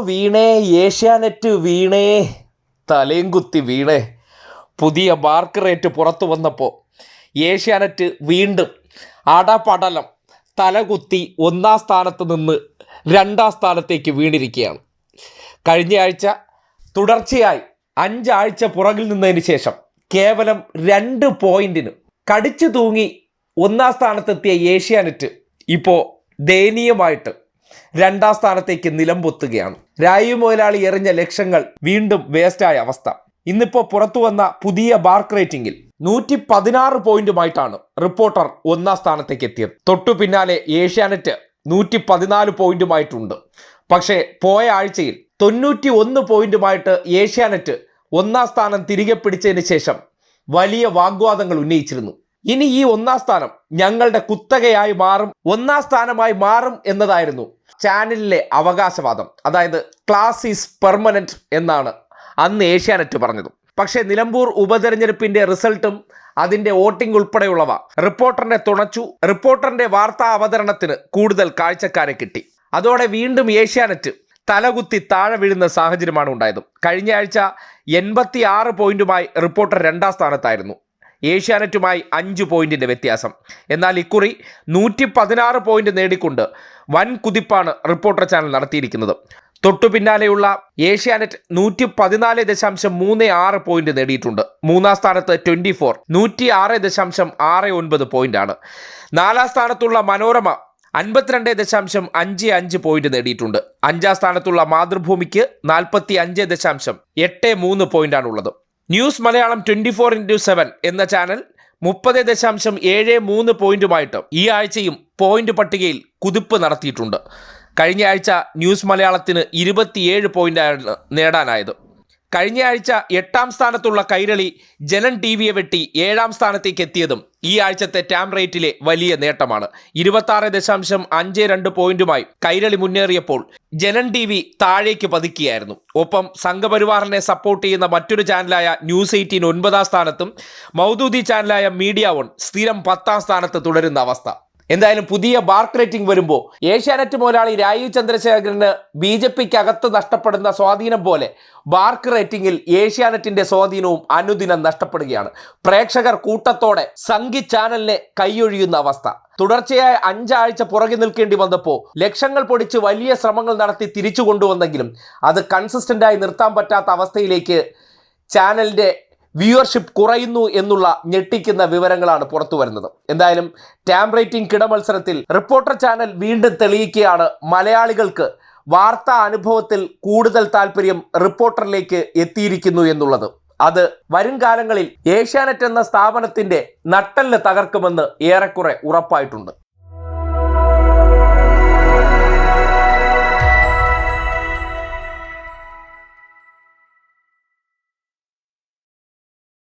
വീണേ ഏഷ്യാനെറ്റ് വീണേ, തലയും കുത്തി വീണേ. പുതിയ മാർക്ക് റേറ്റ് പുറത്തു വന്നപ്പോൾ ഏഷ്യാനെറ്റ് വീണ്ടും അടപടലം തലകുത്തി ഒന്നാം സ്ഥാനത്ത് നിന്ന് രണ്ടാം സ്ഥാനത്തേക്ക് വീണിരിക്കുകയാണ്. കഴിഞ്ഞ ആഴ്ച തുടർച്ചയായി 5 ആഴ്ച പുറകിൽ നിന്നതിന് ശേഷം കേവലം 2 പോയിന്റിന് കടിച്ചു തൂങ്ങി ഒന്നാം സ്ഥാനത്തെത്തിയ ഏഷ്യാനെറ്റ് ഇപ്പോൾ ദയനീയമായിട്ട് രണ്ടാം സ്ഥാനത്തേക്ക് നിലംപൊത്തുകയാണ്. രായു മുതലാളി എറിഞ്ഞ ലക്ഷങ്ങൾ വീണ്ടും വേസ്റ്റായ അവസ്ഥ. ഇന്നിപ്പോൾ പുറത്തു വന്ന പുതിയ മാർക്ക് റേറ്റിംഗിൽ 116 പോയിന്റുമായിട്ടാണ് റിപ്പോർട്ടർ ഒന്നാം സ്ഥാനത്തേക്ക് എത്തിയത്. തൊട്ടു പിന്നാലെ ഏഷ്യാനെറ്റ് 114 പോയിന്റുമായിട്ടുണ്ട്. പക്ഷേ പോയ ആഴ്ചയിൽ 91 പോയിന്റുമായിട്ട് ഏഷ്യാനെറ്റ് ഒന്നാം സ്ഥാനം തിരികെ പിടിച്ചതിന് ശേഷം വലിയ വാഗ്വാദങ്ങൾ ഉന്നയിച്ചിരുന്നു. ഇനി ഈ ഒന്നാം സ്ഥാനം ഞങ്ങളുടെ കുത്തകയായി മാറും, ഒന്നാം സ്ഥാനമായി മാറും എന്നതായിരുന്നു ചാനലിലെ അവകാശവാദം. അതായത് ക്ലാസ് ഈസ് പെർമനന്റ് എന്നാണ് അന്ന് ഏഷ്യാനെറ്റ് പറഞ്ഞത്. പക്ഷേ നിലമ്പൂർ ഉപതെരഞ്ഞെടുപ്പിന്റെ റിസൾട്ടും അതിന്റെ വോട്ടിംഗ് ഉൾപ്പെടെയുള്ളവ റിപ്പോർട്ടറിനെ തുണച്ചു. റിപ്പോർട്ടറിന്റെ വാർത്താ അവതരണത്തിന് കൂടുതൽ കാഴ്ചക്കാരെ കിട്ടി. അതോടെ വീണ്ടും ഏഷ്യാനെറ്റ് തലകുത്തി താഴെ വീഴുന്ന സാഹചര്യമാണ് ഉണ്ടായത്. കഴിഞ്ഞ ആഴ്ച 86 പോയിന്റുമായി റിപ്പോർട്ടർ രണ്ടാം സ്ഥാനത്തായിരുന്നു. ഏഷ്യാനെറ്റുമായി 5 പോയിന്റിന്റെ വ്യത്യാസം. എന്നാൽ ഇക്കുറി 116 പോയിന്റ് നേടിക്കൊണ്ട് വൻ കുതിപ്പാണ് റിപ്പോർട്ടർ ചാനൽ നടത്തിയിരിക്കുന്നത്. തൊട്ടു പിന്നാലെയുള്ള ഏഷ്യാനെറ്റ് 114.36 പോയിന്റ് നേടിയിട്ടുണ്ട്. മൂന്നാം സ്ഥാനത്ത് 24 106.69 പോയിന്റാണ്. നാലാം സ്ഥാനത്തുള്ള മനോരമ 52.55 പോയിന്റ് നേടിയിട്ടുണ്ട്. അഞ്ചാം സ്ഥാനത്തുള്ള മാതൃഭൂമിക്ക് 45.83 പോയിന്റാണുള്ളത്. ന്യൂസ് മലയാളം 24x7 എന്ന ചാനൽ 30.73 പോയിന്റുമായിട്ട് ഈ ആഴ്ചയും പോയിന്റ് പട്ടികയിൽ കുതിപ്പ് നടത്തിയിട്ടുണ്ട്. കഴിഞ്ഞ ആഴ്ച ന്യൂസ് മലയാളത്തിന് 27 പോയിന്റാണ് നേടാനായത്. കഴിഞ്ഞ ആഴ്ച 8ാം സ്ഥാനത്തുള്ള കൈരളി ജനൻ ടിവിയെ വെട്ടി 7ാം സ്ഥാനത്തേക്ക് എത്തിയതും ഈ ആഴ്ചത്തെ ടാം റേറ്റിലെ വലിയ നേട്ടമാണ്. 26.52 പോയിന്റുമായി കൈരളി മുന്നേറിയപ്പോൾ ജനൻ ടിവി താഴേക്ക് പതിക്കുകയായിരുന്നു. ഒപ്പം സംഘപരിവാറിനെ സപ്പോർട്ട് ചെയ്യുന്ന മറ്റൊരു ചാനലായ ന്യൂസ് 18 9ാം സ്ഥാനത്തും മൗദൂദി ചാനലായ മീഡിയ വൺ സ്ഥിരം 10ാം സ്ഥാനത്ത് തുടരുന്ന അവസ്ഥ. എന്തായാലും പുതിയ മാർക്ക് റേറ്റിംഗ് വരുമ്പോൾ ഏഷ്യാനെറ്റ് മുതലാളി രാജീവ് ചന്ദ്രശേഖരന് BJPക്ക് അകത്ത് നഷ്ടപ്പെടുന്ന സ്വാധീനം പോലെ മാർക്ക് റേറ്റിംഗിൽ ഏഷ്യാനെറ്റിന്റെ സ്വാധീനവും അനുദിനം നഷ്ടപ്പെടുകയാണ്. പ്രേക്ഷകർ കൂട്ടത്തോടെ സംഘി ചാനലിനെ കൈയൊഴിയുന്ന അവസ്ഥ. തുടർച്ചയായ 5 ആഴ്ച പുറകെ നിൽക്കേണ്ടി വന്നപ്പോൾ ലക്ഷങ്ങൾ പൊടിച്ച് വലിയ ശ്രമങ്ങൾ നടത്തി തിരിച്ചു കൊണ്ടുവന്നെങ്കിലും അത് കൺസിസ്റ്റന്റായി നിർത്താൻ പറ്റാത്ത അവസ്ഥയിലേക്ക് ചാനലിന്റെ വ്യൂവർഷിപ്പ് കുറയുന്നു എന്നുള്ള ഞെട്ടിക്കുന്ന വിവരങ്ങളാണ് പുറത്തു വരുന്നത്. എന്തായാലും ടാം റേറ്റിംഗ് കിടമത്സരത്തിൽ റിപ്പോർട്ടർ ചാനൽ വീണ്ടും തെളിയിക്കുകയാണ് മലയാളികൾക്ക് വാർത്താ അനുഭവത്തിൽ കൂടുതൽ താല്പര്യം റിപ്പോർട്ടറിലേക്ക് എത്തിയിരിക്കുന്നു എന്നുള്ളത്. അത് വരും കാലങ്ങളിൽ ഏഷ്യാനെറ്റ് എന്ന സ്ഥാപനത്തിന്റെ നട്ടെല്ല് തകർക്കുമെന്ന് ഏറെക്കുറെ ഉറപ്പായിട്ടുണ്ട്.